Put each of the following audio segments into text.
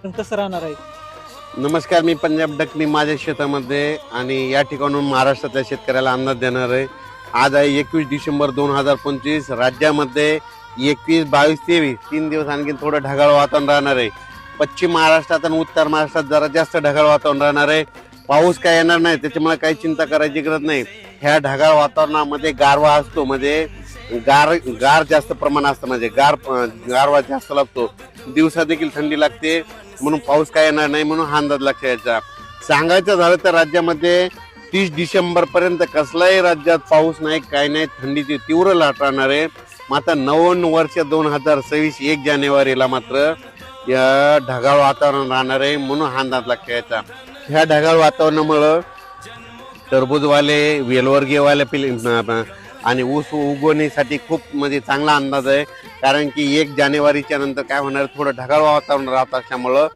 कसं राहणार आहे? नमस्कार, मी पंजाब डकनी माझ्या शेतामध्ये आणि या ठिकाणून महाराष्ट्रातल्या शेतकऱ्याला अंदाज देणार आहे. आज आहे 21 डिसेंबर 2025. राज्यामध्ये 21, 22, 23 3 दिवस आणखी थोडं ढगाळ वातावरण राहणार आहे. पश्चिम महाराष्ट्रात आणि उत्तर महाराष्ट्रात जरा जास्त ढगाळ वातावरण राहणार आहे. पाऊस काय येणार नाही, त्याच्यामुळे काही चिंता करायची गरज नाही. ह्या ढगाळ वातावरणामध्ये गारवा असतो, म्हणजे गार जास्त प्रमाण असतं, म्हणजे गारवा जास्त लागतो. दिवसा देखील थंडी लागते, म्हणून पाऊस काय येणार नाही, म्हणून हा अंदाज लक्षात यायचा. सांगायचं झालं तर राज्यामध्ये 30 डिसेंबर पर्यंत कसलाही राज्यात पाऊस नाही, काय नाही. थंडीची तीव्र लाट राहणार आहे. मात्र 99 वर्ष 2026 1 जानेवारीला मात्र या ढगाळ वातावरण राहणार आहे, म्हणून हा अंदाज लक्षात यायचा. ह्या ढगाळ वातावरणामुळं टरबूजवाले, वेलवर्गीयवाले आणि ऊस उगवणीसाठी खूप म्हणजे चांगला अंदाज आहे. कारण की 1 जानेवारीच्या नंतर काय होणार, थोडं ढगाळ वातावरण राहत असल्यामुळं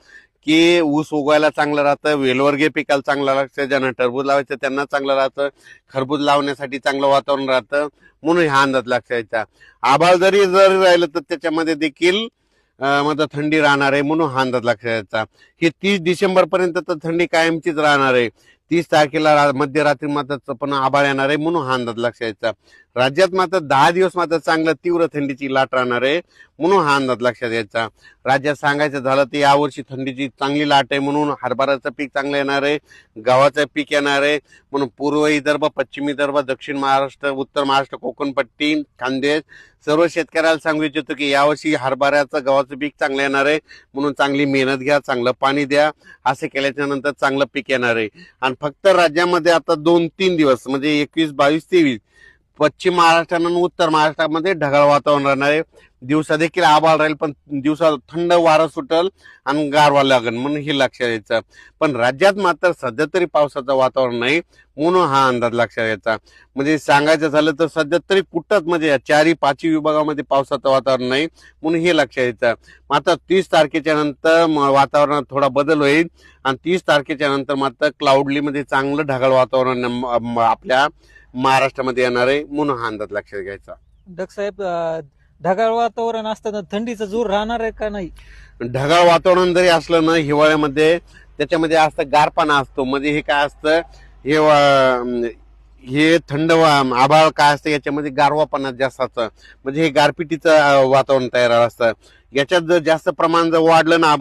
की ऊस उगवायला चांगलं राहतं, वेलवर्गीय पिकाला चांगलं लागतं, ज्यांना टरबूज लावायचं त्यांना चांगलं राहतं, खरबूज लावण्यासाठी चांगलं वातावरण राहतं, म्हणून हा अंदाज लक्षात यायचा. आभाळ जरी राहिलं तर त्याच्यामध्ये देखील मध्ये थंडी राहणार आहे, म्हणून हा अंदाज लक्षात यायचा. ही 30 डिसेंबर पर्यंत तर थंडी कायमचीच राहणार आहे. 30 तारखेला मध्यरात्री मात्र पण आभाळ येणार आहे, म्हणून हा अंदाज लक्षात यायचा. राज्यात मात्र 10 दिवस मात्र चांगलं तीव्र थंडीची लाट राहणार आहे, म्हणून हा अंदाज लक्षात यायचा. राज्यात सांगायचं झालं तर यावर्षी थंडीची चांगली लाट आहे, म्हणून हरभऱ्याचं पीक चांगलं येणार आहे, गव्हाचं पीक येणार आहे. म्हणून पूर्व विदर्भ, पश्चिम विदर्भ, दक्षिण महाराष्ट्र, उत्तर महाराष्ट्र, कोकणपट्टी, खानदेश सर्व शेतकऱ्याला सांगू इच्छितो की यावर्षी हरभऱ्याचं, गव्हाचं पीक चांगलं येणार आहे, म्हणून चांगली मेहनत घ्या, चांगलं पाणी द्या. असं केल्याच्या नंतर चांगलं पीक येणार आहे. आणि फक्त राज्यामध्ये आता 2-3 दिवस म्हणजे 21, 22, 23 पश्चिम महाराष्ट्र आणि उत्तर महाराष्ट्रामध्ये ढगाळ वातावरण राहणार आहे. दिवसा देखील आभाळ राहील, पण दिवसा थंड वारं सुटल आणि गारवा लागेल, म्हणून हे लक्षात यायचं. पण राज्यात मात्र सध्या तरी पावसाचं वातावरण नाही, म्हणून हा अंदाज लक्षात यायचा. म्हणजे सांगायचं झालं तर सध्या तरी कुठंच म्हणजे 4-5 विभागामध्ये पावसाचं वातावरण नाही, म्हणून हे लक्षात यायचं. मात्र 30 तारखेच्या नंतर वातावरणात थोडा बदल होईल आणि 30 तारखेच्या नंतर मात्र क्लाउडली मध्ये चांगलं ढगाळ वातावरण आपल्या महाराष्ट्रामध्ये येणार आहे, म्हणून हा अंदाज लक्षात घ्यायचा. डक साहेब, ढगाळ वातावरण असताना थंडीचा जोर राहणार आहे का नाही? ढगाळ वातावरण जरी असलं ना, हिवाळ्यामध्ये त्याच्यामध्ये असतं गारपाना असतो. म्हणजे हे काय असतं, हे थंड आभाळ काय असतं, याच्यामध्ये गारवापणा जास्त असतं, म्हणजे हे गारपिटीचं वातावरण तयार असतं. याच्यात जर जास्त प्रमाण जर वाढलं ना